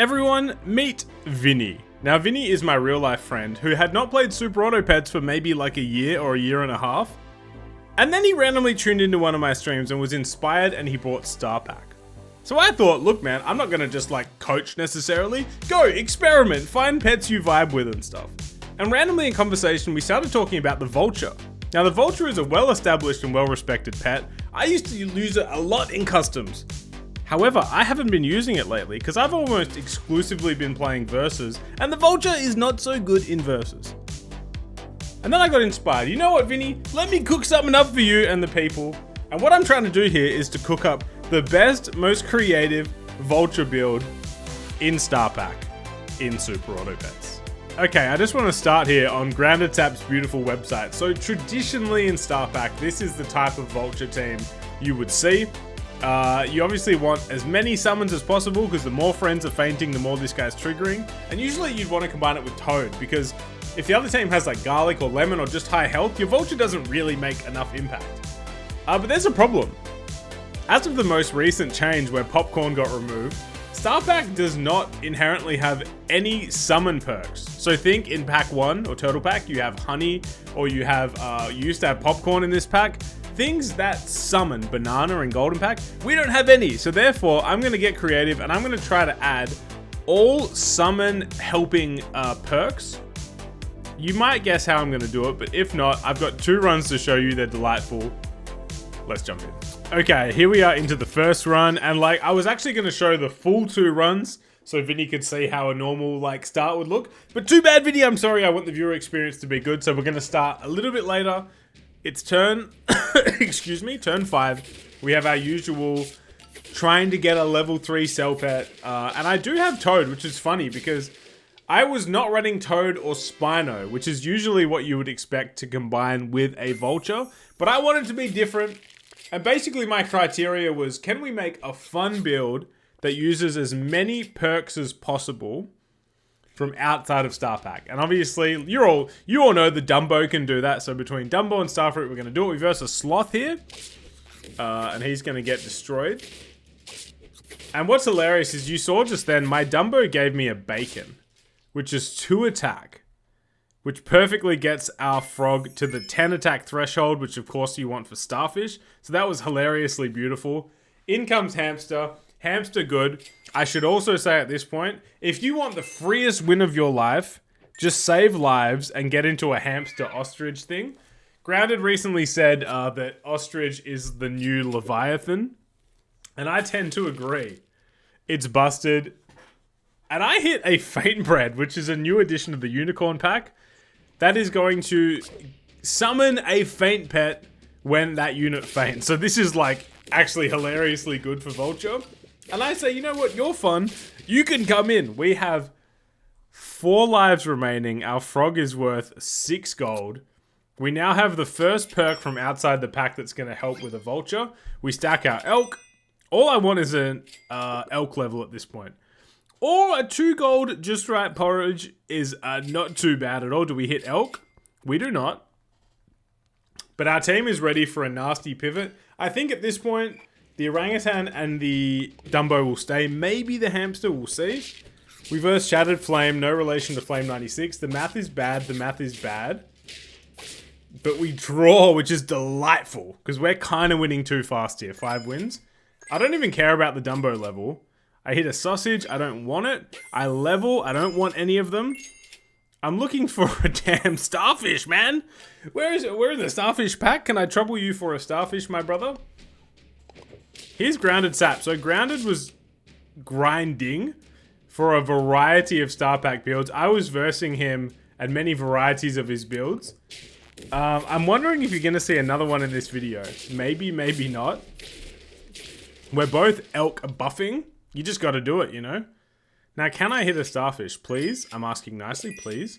Everyone, meet Vinny. Now, Vinny is my real life friend who had not played Super Auto Pets for maybe like a year or a year and a half. And then he randomly tuned into one of my streams and was inspired and he bought Star Pack. So I thought, look man, I'm not gonna just like coach necessarily. Go, experiment, find pets you vibe with and stuff. And randomly in conversation, we started talking about the Vulture. Now the Vulture is a well-established and well-respected pet. I used to use it a lot in customs. However, I haven't been using it lately because I've almost exclusively been playing Versus, and the Vulture is not so good in Versus. And then I got inspired. You know what, Vinny? Let me cook something up for you and the people. And what I'm trying to do here is to cook up the best, most creative Vulture build in Star Pack in Super Auto Pets. Okay, I just want to start here on Grounded Tap's beautiful website. So traditionally in Star Pack, this is the type of Vulture team you would see. You obviously want as many summons as possible because the more friends are fainting, the more this guy's triggering. And usually you'd want to combine it with Toad because if the other team has like Garlic or Lemon or just high health, your Vulture doesn't really make enough impact. But there's a problem. As of the most recent change where Popcorn got removed, Star Pack does not inherently have any summon perks. So think in pack 1 or Turtle Pack, you have Honey or you used to have Popcorn in this pack. Things that summon Banana and Golden Pack, we don't have any. So therefore, I'm going to get creative and I'm going to try to add all summon helping perks. You might guess how I'm going to do it, but if not, I've got 2 runs to show you. They're delightful. Let's jump in. Okay, here we are into the first run. And like, I was actually going to show the full 2 runs so Vinny could see how a normal like start would look. But too bad, Vinny. I'm sorry. I want the viewer experience to be good. So we're going to start a little bit later. It's turn, excuse me, turn 5. We have our usual trying to get a level 3 cell pet. And I do have Toad, which is funny because I was not running Toad or Spino, which is usually what you would expect to combine with a Vulture. But I wanted to be different. And basically my criteria was, can we make a fun build that uses as many perks as possible from outside of Star Pack? And obviously, you all know the Dumbo can do that. So between Dumbo and Starfruit, we're going to do it. We verse a Sloth here. And he's going to get destroyed. And what's hilarious is you saw just then, my Dumbo gave me a Bacon, which is 2 attack, which perfectly gets our Frog to the 10 attack threshold, which of course you want for Starfish. So that was hilariously beautiful. In comes Hamster. Hamster good. I should also say at this point, if you want the freest win of your life, just save lives and get into a hamster ostrich thing. Grounded recently said that ostrich is the new Leviathan. And I tend to agree. It's busted. And I hit a Faint Bread, which is a new addition to the Unicorn pack. That is going to summon a faint pet when that unit faints. So this is like actually hilariously good for Vulture. And I say, you know what? You're fun. You can come in. We have 4 lives remaining. Our Frog is worth 6 gold. We now have the first perk from outside the pack that's going to help with a Vulture. We stack our Elk. All I want is an Elk level at this point. Or a 2 gold just right porridge is not too bad at all. Do we hit Elk? We do not. But our team is ready for a nasty pivot. I think at this point, the Orangutan and the Dumbo will stay. Maybe the Hamster, we'll see. We verse Shattered Flame, no relation to Flame 96. The math is bad, the math is bad. But we draw, which is delightful. Because we're kind of winning too fast here. 5 wins. I don't even care about the Dumbo level. I hit a Sausage, I don't want it. I level, I don't want any of them. I'm looking for a damn Starfish, man. Where is it? Where is the Starfish pack? Can I trouble you for a Starfish, my brother? Here's Grounded Sap. So Grounded was grinding for a variety of Star Pack builds. I was versing him at many varieties of his builds. I'm wondering if you're going to see another one in this video. Maybe, maybe not. We're both Elk buffing. You just got to do it, you know? Now, can I hit a Starfish, please? I'm asking nicely, please.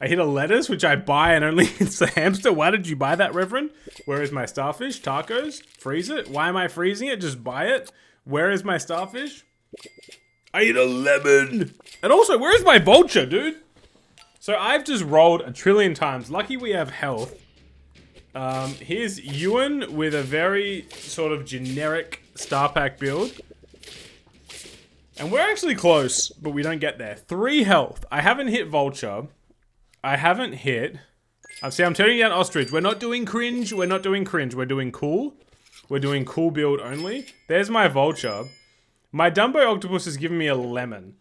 I hit a Lettuce, which I buy and only hits the Hamster. Why did you buy that, Reverend? Where is my Starfish? Tacos? Freeze it? Why am I freezing it? Just buy it. Where is my Starfish? I hit a Lemon. And also, where is my Vulture, dude? So I've just rolled a trillion times. Lucky we have health. Here's Ewan with a very sort of generic Star Pack build. And we're actually close, but we don't get there. 3 health. I haven't hit Vulture. I haven't hit... See, I'm turning down Ostrich. We're not doing cringe. We're not doing cringe. We're doing cool. We're doing cool build only. There's my Vulture. My Dumbo Octopus has given me a lemon.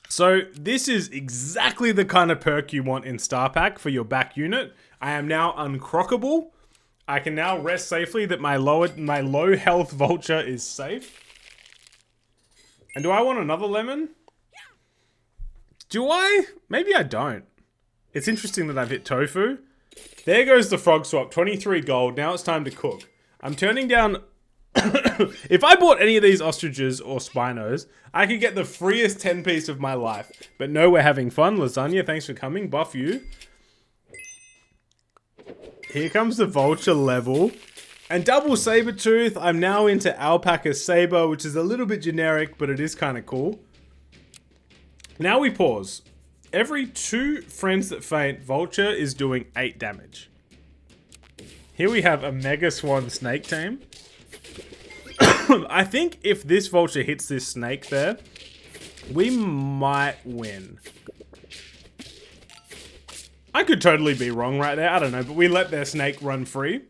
So this is exactly the kind of perk you want in Star Pack for your back unit. I am now uncrockable. I can now rest safely that my low health Vulture is safe. And do I want another lemon? Do I? Maybe I don't. It's interesting that I've hit Tofu. There goes the frog swap, 23 gold. Now it's time to cook. I'm turning down... If I bought any of these ostriches or Spinos, I could get the freest 10 piece of my life. But no, we're having fun. Lasagna, thanks for coming. Buff you. Here comes the Vulture level. And double saber tooth. I'm now into Alpaca Saber, which is a little bit generic, but it is kind of cool. Now we pause. Every 2 friends that faint, Vulture is doing 8 damage. Here we have a Mega Swan Snake Team. I think if this Vulture hits this snake there, we might win. I could totally be wrong right there. I don't know, but we let their snake run free.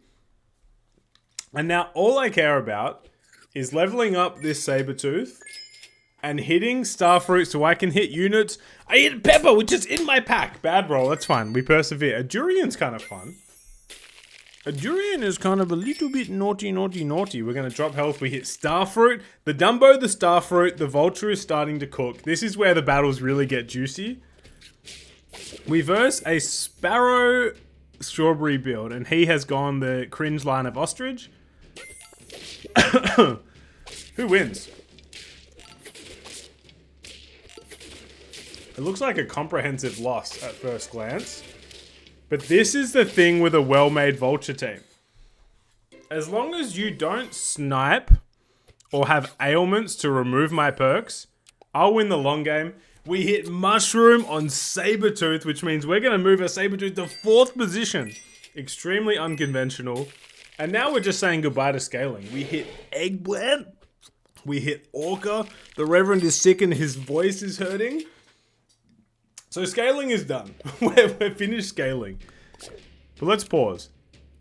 And now all I care about is leveling up this Sabertooth and hitting Starfruit so I can hit units. I hit Pepper, which is in my pack. Bad roll, that's fine. We persevere. A Durian's kind of fun. A Durian is kind of a little bit naughty, naughty, naughty. We're going to drop health. We hit Starfruit. The Dumbo, the Starfruit, the Vulture is starting to cook. This is where the battles really get juicy. We verse a Sparrow Strawberry build, and he has gone the cringe line of Ostrich. Who wins? It looks like a comprehensive loss at first glance. But this is the thing with a well-made Vulture team. As long as you don't snipe or have ailments to remove my perks, I'll win the long game. We hit Mushroom on Sabertooth, which means we're going to move our Sabertooth to 4th position. Extremely unconventional. And now we're just saying goodbye to scaling. We hit Eggplant. We hit Orca. The Reverend is sick and his voice is hurting. So scaling is done. We're finished scaling. But let's pause.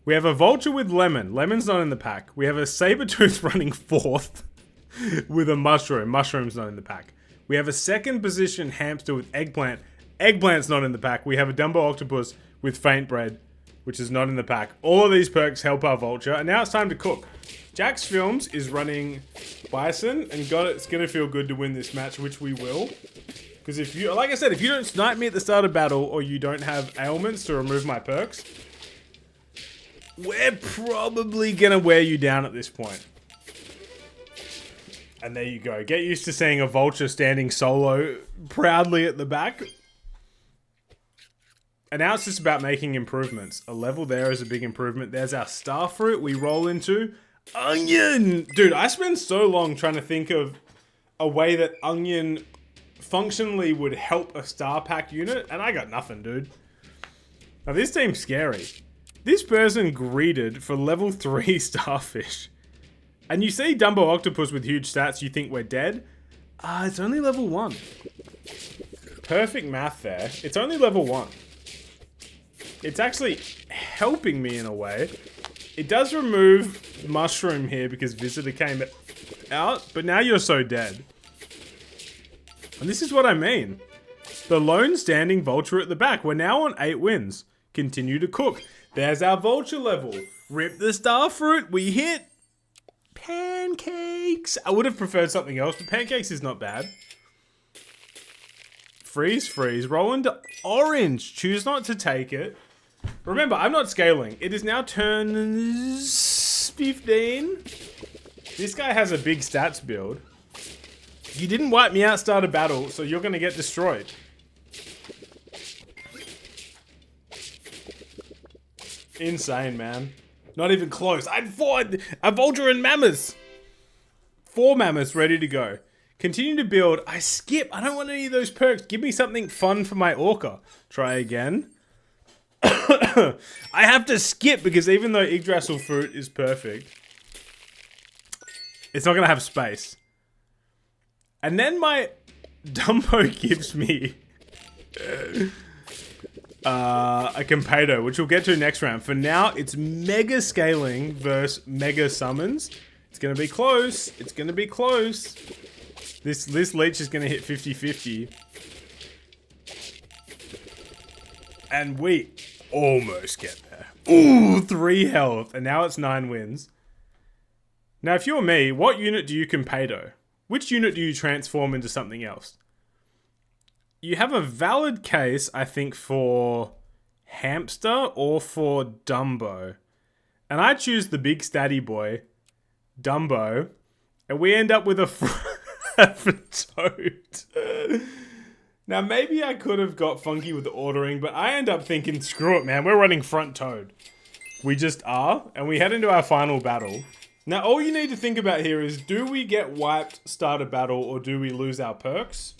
We have a Vulture with Lemon. Lemon's not in the pack. We have a Sabertooth running 4th with a Mushroom. Mushroom's not in the pack. We have a 2nd position Hamster with Eggplant. Eggplant's not in the pack. We have a Dumbo Octopus with Faint Bread, which is not in the pack. All of these perks help our Vulture. And now it's time to cook. Jax Films is running Bison, and it's going to feel good to win this match, which we will. Because if you, like I said, if you don't snipe me at the start of battle, or you don't have ailments to remove my perks, we're probably gonna wear you down at this point. And there you go. Get used to seeing a Vulture standing solo proudly at the back. And now it's just about making improvements. A level there is a big improvement. There's our Starfruit we roll into. Onion! Dude, I spent so long trying to think of a way that Onion functionally would help a Star Pack unit, and I got nothing, dude. Now this team's scary. This person greeted for level 3 Starfish. And you see Dumbo Octopus with huge stats, you think we're dead? It's only level 1. Perfect math there. It's only level 1. It's actually helping me in a way. It does remove Mushroom here because Visitor came out, but now you're so dead. And this is what I mean. The lone standing Vulture at the back. We're now on 8 wins. Continue to cook. There's our Vulture level. Rip the Starfruit. We hit Pancakes. I would have preferred something else, but Pancakes is not bad. Freeze, freeze. Roll into Orange. Choose not to take it. Remember, I'm not scaling. It is now turn 15. This guy has a big stats build. You didn't wipe me out start a battle, so you're gonna get destroyed. Insane, man. Not even close. I'd fought a Vulture and Mammoths. 4 Mammoths ready to go. Continue to build. I skip. I don't want any of those perks. Give me something fun for my Orca. Try again. I have to skip because even though Yggdrasil fruit is perfect, it's not gonna have space. And then my Dumbo gives me a Compado, which we'll get to next round. For now, it's Mega Scaling versus Mega Summons. It's going to be close. It's going to be close. This leech is going to hit 50-50. And we almost get there. Ooh, 3 health. And now it's 9 wins. Now, if you're me, what unit do you Compado? Which unit do you transform into something else? You have a valid case, I think, for Hamster or for Dumbo. And I choose the big statty boy, Dumbo. And we end up with a Toad. Now, maybe I could have got funky with the ordering, but I end up thinking, screw it, man. We're running front Toad. We just are. And we head into our final battle. Now, all you need to think about here is, do we get wiped start a battle or do we lose our perks?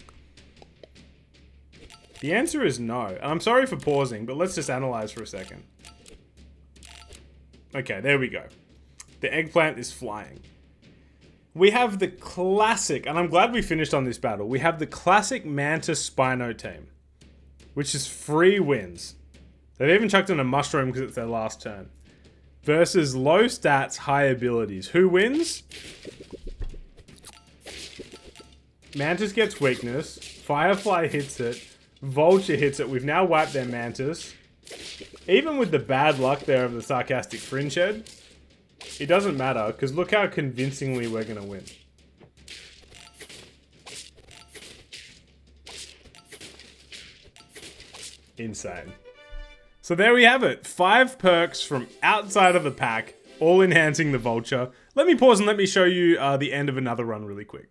The answer is no. And I'm sorry for pausing, but let's just analyze for a second. Okay, there we go. The eggplant is flying. We have the classic, and I'm glad we finished on this battle. We have the classic Mantis Spino team, which is 3 wins. They've even chucked in a mushroom because it's their last turn. Versus low stats, high abilities. Who wins? Mantis gets weakness. Firefly hits it. Vulture hits it. We've now wiped their Mantis. Even with the bad luck there of the sarcastic fringe head, it doesn't matter, because look how convincingly we're going to win. Insane. So there we have it. 5 perks from outside of the pack, all enhancing the Vulture. Let me pause and let me show you the end of another run really quick.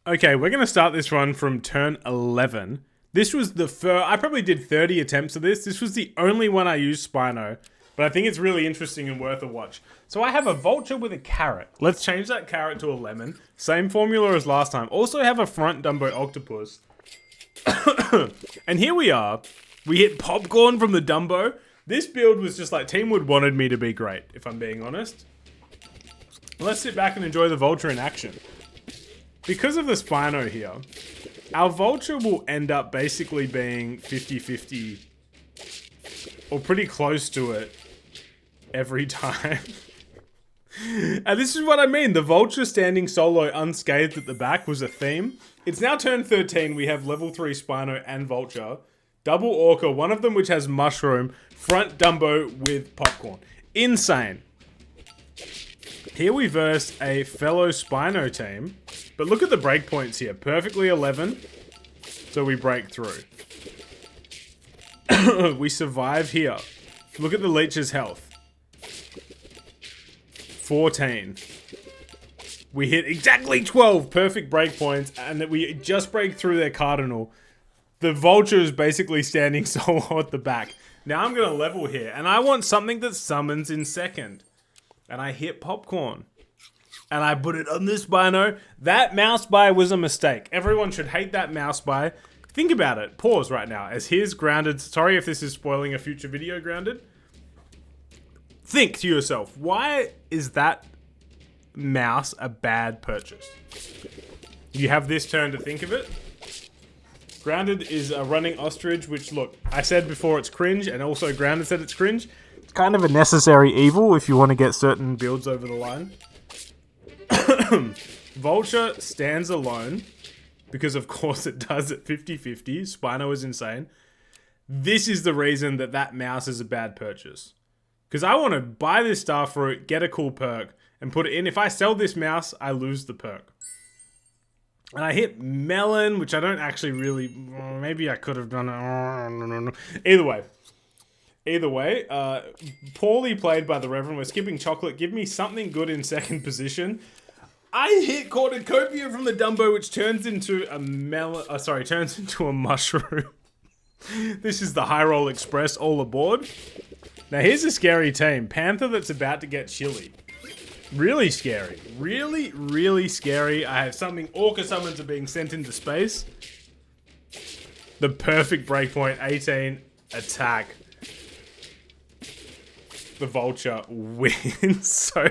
Okay, we're going to start this run from turn 11. This was the first... I probably did 30 attempts of this. This was the only one I used Spino. But I think it's really interesting and worth a watch. So I have a Vulture with a carrot. Let's change that carrot to a lemon. Same formula as last time. Also have a front Dumbo Octopus. And here we are. We hit Popcorn from the Dumbo. This build was just like Teamwood wanted me to be great, if I'm being honest. Let's sit back and enjoy the Vulture in action. Because of the Spino here, our Vulture will end up basically being 50-50 or pretty close to it every time. And this is what I mean. The Vulture standing solo unscathed at the back was a theme. It's now turn 13. We have level 3 Spino and Vulture. Double Orca, one of them which has Mushroom. Front Dumbo with Popcorn. Insane. Here we verse a fellow Spino team. But look at the breakpoints here. Perfectly 11. So we break through. We survive here. Look at the leech's health. 14. We hit exactly 12 perfect breakpoints, and that we just break through their Cardinal. The Vulture is basically standing solo at the back. Now I'm going to level here, and I want something that summons in second. And I hit Popcorn. And I put it on this Spino. That mouse buy was a mistake. Everyone should hate that mouse buy. Think about it. Pause right now. As here's Grounded. Sorry if this is spoiling a future video, Grounded. Think to yourself, why is that mouse a bad purchase? You have this turn to think of it. Grounded is a running ostrich, which, look, I said before it's cringe, and also Grounded said it's cringe. It's kind of a necessary evil if you want to get certain builds over the line. Vulture stands alone, because of course it does at 50-50. Spino is insane. This is the reason that that mouse is a bad purchase. Because I want to buy this star fruit, get a cool perk, and put it in. If I sell this mouse, I lose the perk. And I hit Melon, which I don't actually really... Maybe I could have done it. Either way, poorly played by the Reverend. We're skipping Chocolate. Give me something good in second position. I hit Cornucopia from the Dumbo, which turns into a turns into a mushroom. This is the High Roll Express, all aboard. Now here's a scary team. Panther that's about to get chilly. Really scary. Really, really scary. I have something. Orca summons are being sent into space. The perfect breakpoint. 18. Attack. The Vulture wins. So,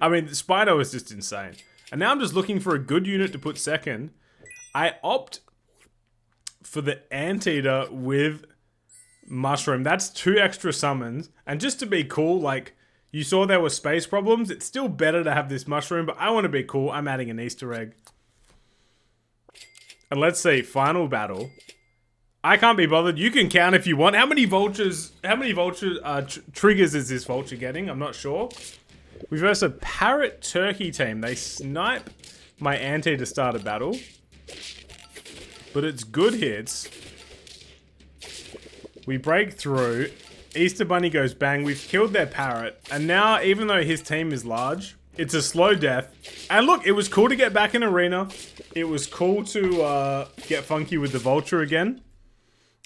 I mean, Spino is just insane. And now I'm just looking for a good unit to put second. I opt for the Anteater with Mushroom. That's 2 extra summons. And just to be cool, like, you saw there were space problems. It's still better to have this Mushroom, but I want to be cool. I'm adding an Easter egg. And let's see, final battle. I can't be bothered. You can count if you want. How many triggers is this Vulture getting? I'm not sure. We verse a Parrot Turkey team. They snipe my Anteater start a battle. But it's good hits. We break through. Easter Bunny goes bang. We've killed their Parrot. And now, even though his team is large, it's a slow death. And look, it was cool to get back in arena. It was cool to get funky with the Vulture again.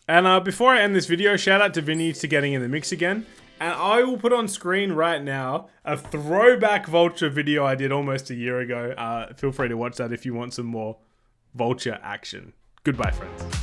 And before I end this video, shout out to Vinny to getting in the mix again. And I will put on screen right now a throwback Vulture video I did almost a year ago. Feel free to watch that if you want some more Vulture action. Goodbye, friends.